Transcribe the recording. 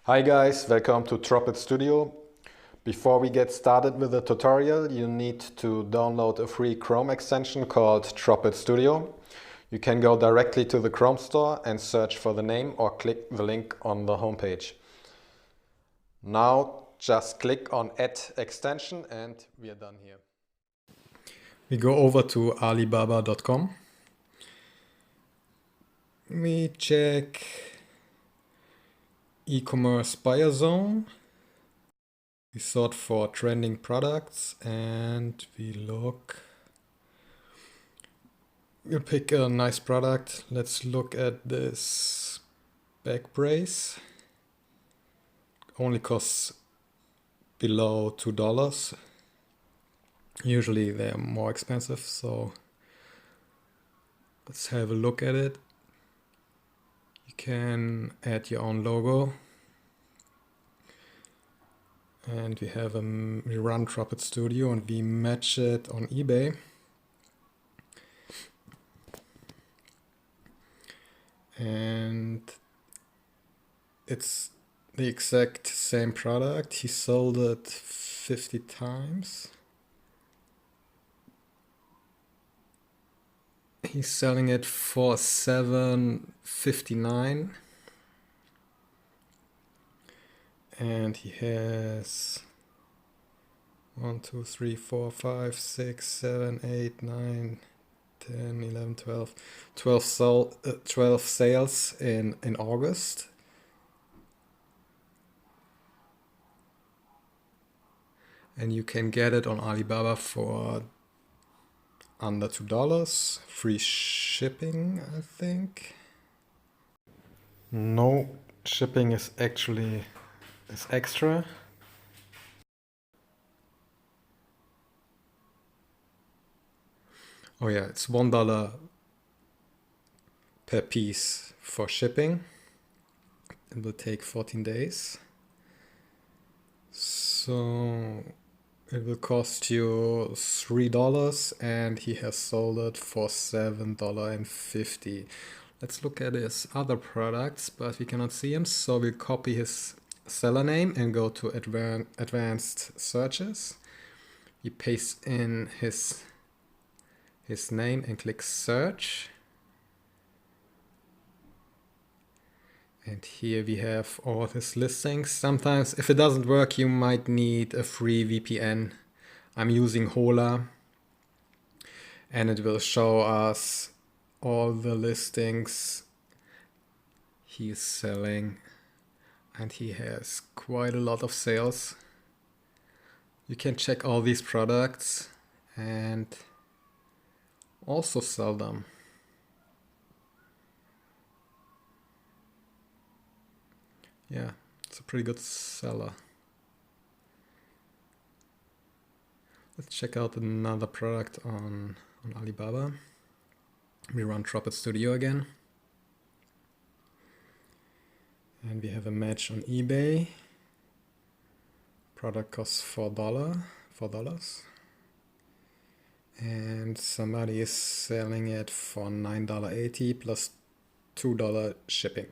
Hi guys, welcome to Dropshipping Studio. Before we get started with the tutorial, you need to download a free Chrome extension called Dropshipping Studio. You can go directly to the Chrome store and search for the name or click the link on the homepage. Now just click on Add Extension and we are done here. We go over to alibaba.com. We check e-commerce buyer zone. We sort for trending products and we look. We'll pick a nice product. Let's look at this back brace. Only costs below $2. Usually they're more expensive, so let's have a look at it. You can add your own logo. And we run Dropshipping Studio and we match it on eBay. And it's the exact same product. He sold it 50 times. He's selling it for $7.59. And he has 1, 2, 3, 4, 5, 6, 7, 8, 9, 10, 11, 12 sales in August. And you can get it on Alibaba for under $2. Free shipping, I think. No, shipping is actually extra. Oh yeah, it's $1 per piece for shipping. It will take 14 days. So it will cost you $3 and he has sold it for $7.50. Let's look at his other products, but we cannot see him, so we'll copy his seller name and go to advanced searches. You paste in his name and click search. And here we have all his listings. Sometimes if it doesn't work, you might need a free VPN. I'm using Hola and it will show us all the listings he is selling. And he has quite a lot of sales. You can check all these products and also sell them. Yeah, it's a pretty good seller. Let's check out another product on Alibaba. We run Dropshipping Studio again. And we have a match on eBay. Product costs $4. And somebody is selling it for $9.80 plus $2 shipping.